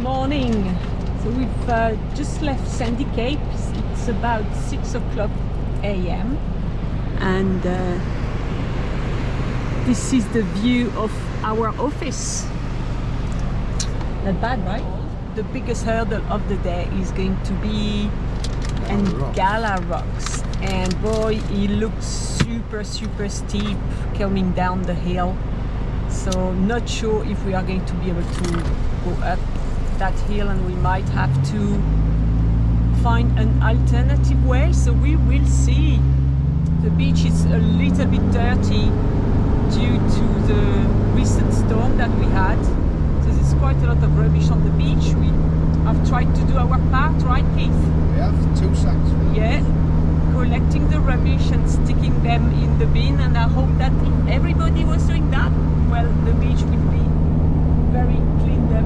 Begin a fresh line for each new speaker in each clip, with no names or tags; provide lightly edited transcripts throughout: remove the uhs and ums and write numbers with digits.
morning. So we've just left Sandy Cape. It's about 6 o'clock a.m. and this is the view of our office. Not bad, right? The biggest hurdle of the day is going to be Ngala Rocks, and boy, it looks super steep coming down the hill. So not sure if we are going to be able to go up that hill, and we might have to find an alternative way. So we will see. The beach is a little bit dirty due to the recent storm that we had. So there's quite a lot of rubbish on the beach. We have tried to do our part, right, Keith?
We have 2 sacks.
Yeah, collecting the rubbish and sticking them in the bin, and I hope that if everybody was doing that, well, the beach will be very cleaned up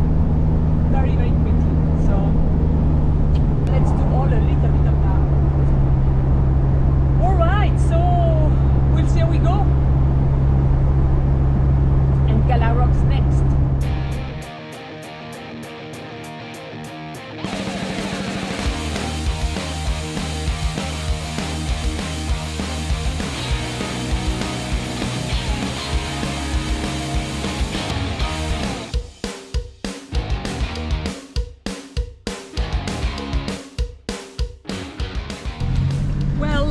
very quickly. So let's do all a little bit of that. Alright, so we'll see how we go. And Ngala Rocks next.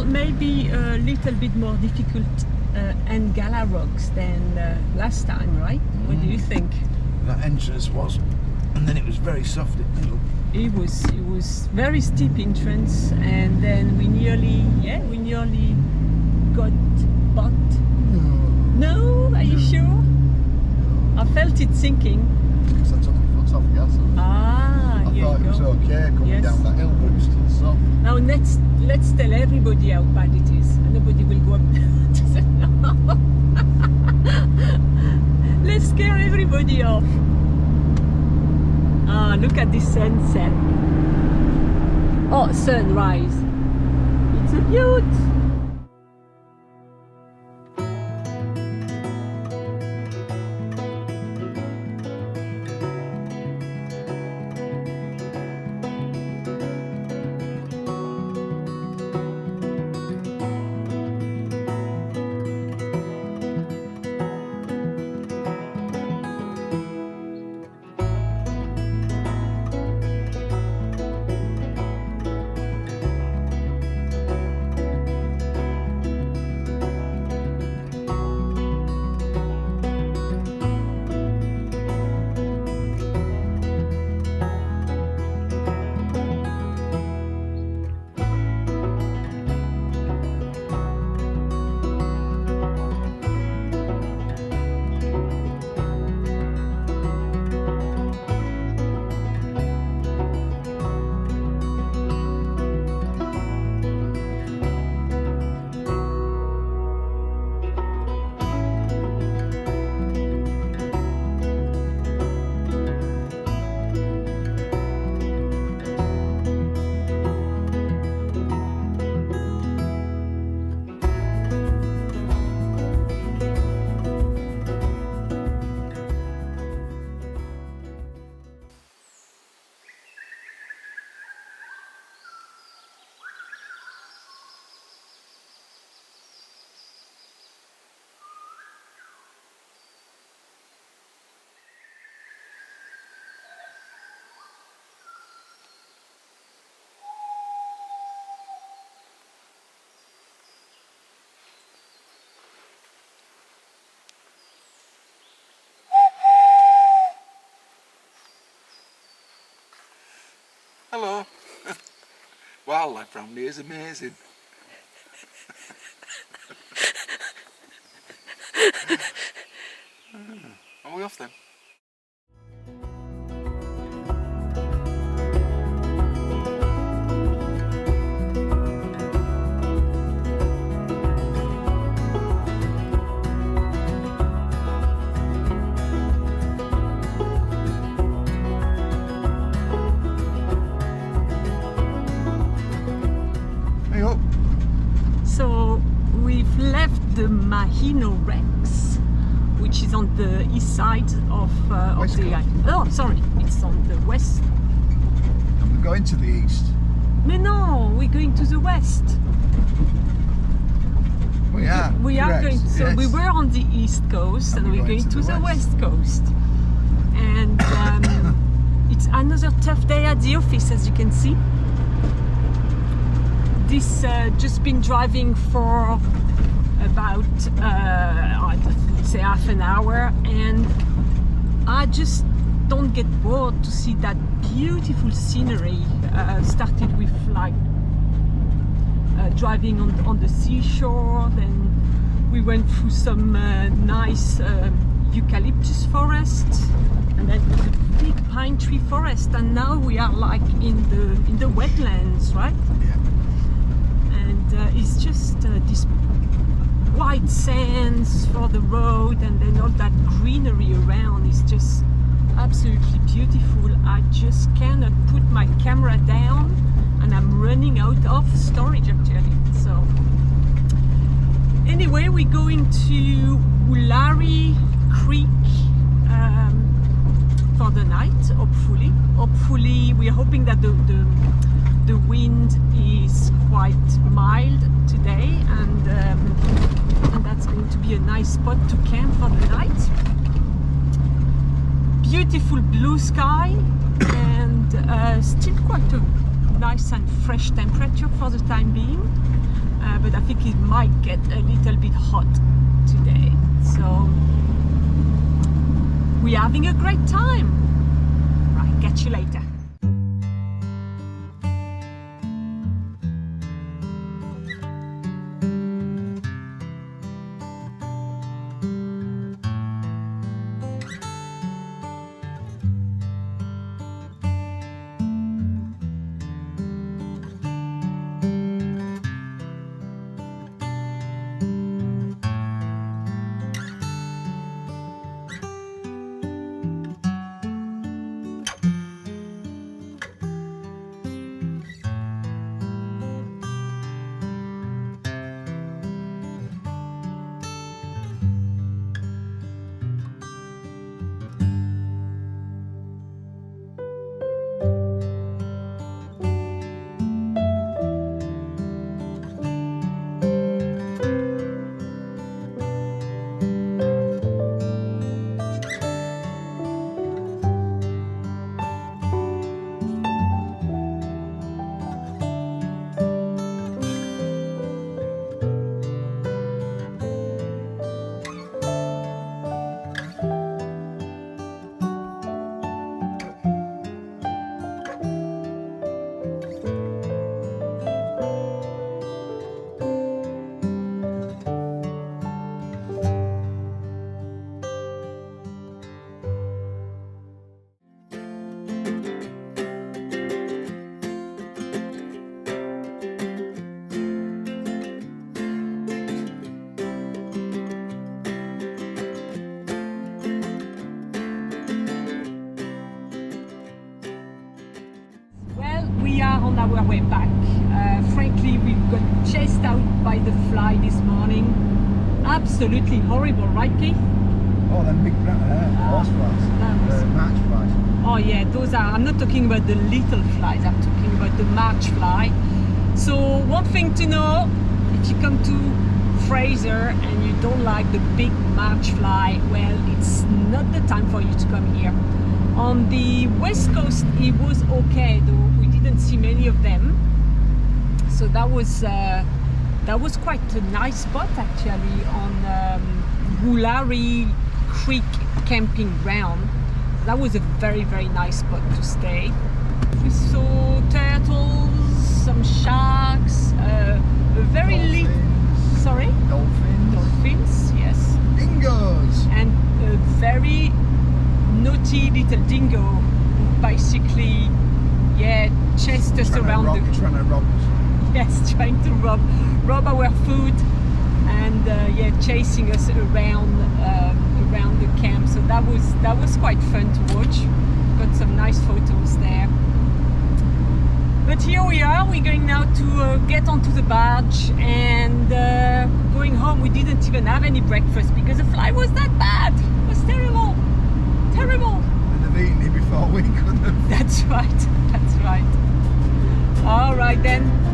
Maybe a little bit more difficult Ngala Rocks than last time, right? What do you think?
That entrance was, and then it was very soft in the middle.
It was very steep entrance, and then we nearly got bumped. No, are you sure? No. I felt it sinking.
Because I took my foot off gas.
I
thought it was okay coming down that hill, but it was still soft.
Now let's tell everybody how bad it is. Nobody will go up to the no. Let's scare everybody off. Ah, look at this sunset. Oh, sunrise. It's a beaut.
Hello. Wildlife around here is amazing. Are we off then?
So we've left the Mahino Rex, which is on the east side of the island. Oh, sorry, it's on the west.
We're going to the east.
Mais no, we're going to the west.
We are.
We are
correct,
going. So
yes.
we were on the east coast, and we're going to the west coast. And it's another tough day at the office, as you can see. This just been driving for about I'd say half an hour, and I just don't get bored to see that beautiful scenery. Started with like driving on the seashore, then we went through some nice eucalyptus forest, and then there's a big pine tree forest, and now we are like in the wetlands, right?
Yeah.
And it's just this white sands for the road, and then all that greenery around is just absolutely beautiful. I just cannot put my camera down, and I'm running out of storage actually. So anyway, we're going to Woralie Creek for the night, hopefully. Hopefully, we're hoping that the wind is quite mild today, and that's going to be a nice spot to camp for the night. Beautiful blue sky, and still quite a nice and fresh temperature for the time being, but I think it might get a little bit hot today. So we're having a great time. Right, catch you later. We are on our way back. Frankly, we got chased out by the fly this morning. Absolutely horrible, right, Keith?
Oh, them big horse flies. Match flies.
Oh yeah, those are, I'm not talking about the little flies, I'm talking about the march fly. So one thing to know, if you come to Fraser and you don't like the big march fly, well, it's not the time for you to come here. On the west coast it was okay, though we didn't see many of them, so that was quite a nice spot actually on Woralie Creek camping ground. That was a very nice spot to stay. We saw turtles, some sharks, a very little, sorry? Dolphins, yes.
Dingoes!
And a very naughty little dingo who basically, yeah, chased us around
trying to rob us.
Yes, trying to rob our food, and yeah, chasing us around the camp. So that was quite fun to watch. Got some nice photos there. But here we are. We're going now to get onto the barge and going home. We didn't even have any breakfast because the fly was that bad. It was terrible.
The have eaten it before we could have.
That's right. That's right. All right then.